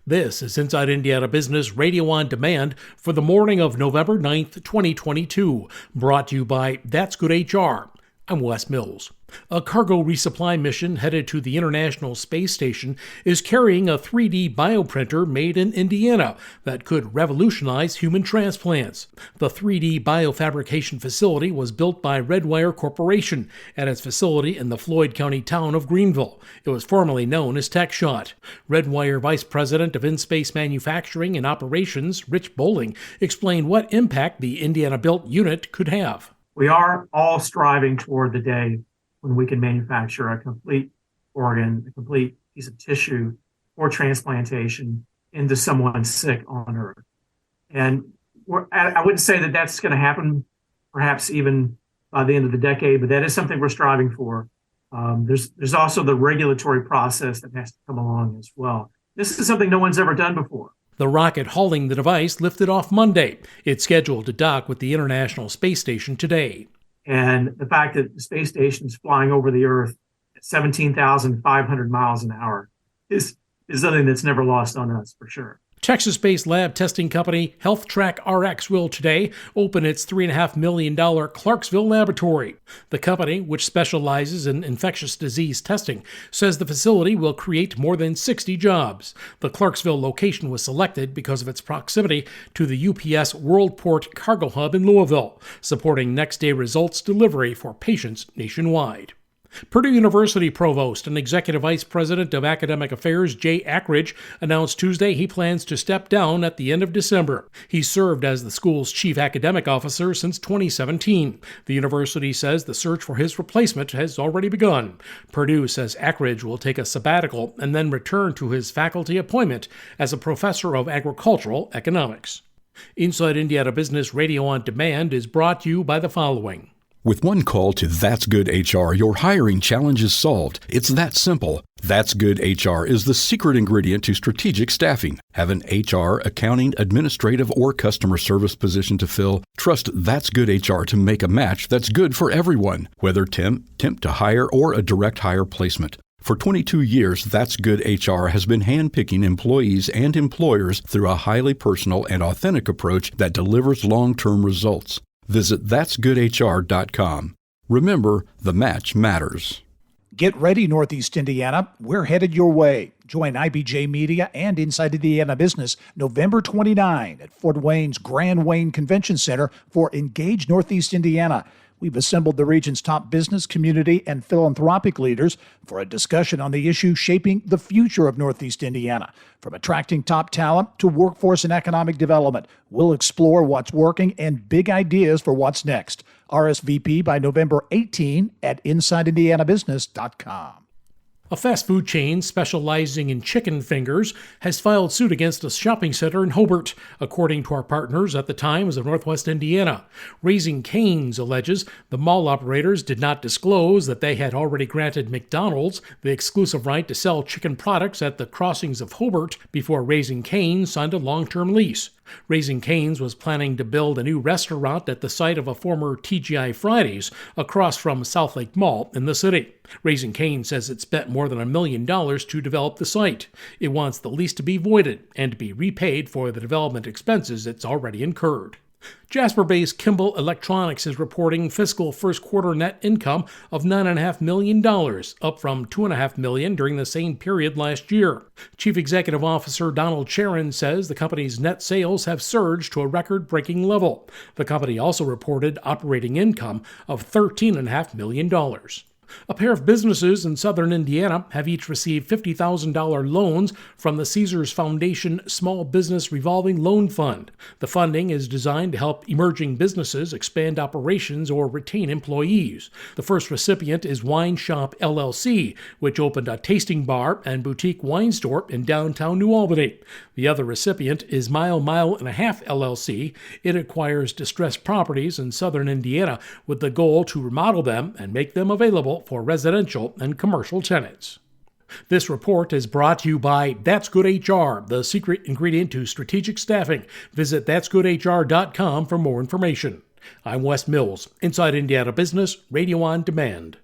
This is Inside Indiana Business Radio on Demand for the morning of November 9th, 2022, brought to you by That's Good HR. I'm Wes Mills. A cargo resupply mission headed to the International Space Station is carrying a 3D bioprinter made in Indiana that could revolutionize human transplants. The 3D biofabrication facility was built by Redwire Corporation at its facility in the Floyd County town of Greenville. It was formerly known as TechShot. Redwire Vice President of In-Space Manufacturing and Operations, Rich Bowling, explained what impact the Indiana-built unit could have. We are all striving toward the day when we can manufacture a complete organ, a complete piece of tissue for transplantation into someone sick on Earth. And I wouldn't say that that's going to happen perhaps even by the end of the decade, but that is something we're striving for. There's also the regulatory process that has to come along as well. This is something no one's ever done before. The rocket hauling the device lifted off Monday. It's scheduled to dock with the International Space Station today. And the fact that the space station is flying over the Earth at 17,500 miles an hour is something that's never lost on us, for sure. Texas-based lab testing company HealthTrack RX will today open its $3.5 million Clarksville laboratory. The company, which specializes in infectious disease testing, says the facility will create more than 60 jobs. The Clarksville location was selected because of its proximity to the UPS Worldport cargo hub in Louisville, supporting next-day results delivery for patients nationwide. Purdue University Provost and Executive Vice President of Academic Affairs Jay Ackridge announced Tuesday he plans to step down at the end of December. He served as the school's chief academic officer since 2017. The university says the search for his replacement has already begun. Purdue says Ackridge will take a sabbatical and then return to his faculty appointment as a professor of agricultural economics. Inside Indiana Business Radio on Demand is brought to you by the following. With one call to That's Good HR, your hiring challenge is solved. It's that simple. That's Good HR is the secret ingredient to strategic staffing. Have an HR, accounting, administrative, or customer service position to fill? Trust That's Good HR to make a match that's good for everyone, whether temp to hire, or a direct hire placement. For 22 years, That's Good HR has been handpicking employees and employers through a highly personal and authentic approach that delivers long-term results. Visit that'sgoodhr.com. Remember, the match matters. Get ready, Northeast Indiana. We're headed your way. Join IBJ Media and Inside Indiana Business November 29 at Fort Wayne's Grand Wayne Convention Center for Engage Northeast Indiana. We've assembled the region's top business, community, and philanthropic leaders for a discussion on the issues shaping the future of Northeast Indiana. From attracting top talent to workforce and economic development, we'll explore what's working and big ideas for what's next. RSVP by November 18 at InsideIndianaBusiness.com. A fast food chain specializing in chicken fingers has filed suit against a shopping center in Hobart, according to our partners at the Times of Northwest Indiana. Raising Cane's alleges the mall operators did not disclose that they had already granted McDonald's the exclusive right to sell chicken products at the crossings of Hobart before Raising Cane's signed a long-term lease. Raising Cane's was planning to build a new restaurant at the site of a former TGI Fridays across from South Lake Mall in the city. Raising Cane's says it spent more than $1 million to develop the site. It wants the lease to be voided and to be repaid for the development expenses it's already incurred. Jasper-based Kimball Electronics is reporting fiscal first quarter net income of $9.5 million, up from $2.5 million during the same period last year. Chief Executive Officer Donald Sharon says the company's net sales have surged to a record-breaking level. The company also reported operating income of $13.5 million. A pair of businesses in southern Indiana have each received $50,000 loans from the Caesars Foundation Small Business Revolving Loan Fund. The funding is designed to help emerging businesses expand operations or retain employees. The first recipient is Wine Shop LLC, which opened a tasting bar and boutique wine store in downtown New Albany. The other recipient is Mile and a Half LLC. It acquires distressed properties in southern Indiana with the goal to remodel them and make them available for residential and commercial tenants. This report is brought to you by That's Good HR, the secret ingredient to strategic staffing. Visit that'sgoodhr.com for more information. I'm Wes Mills, Inside Indiana Business, Radio on Demand.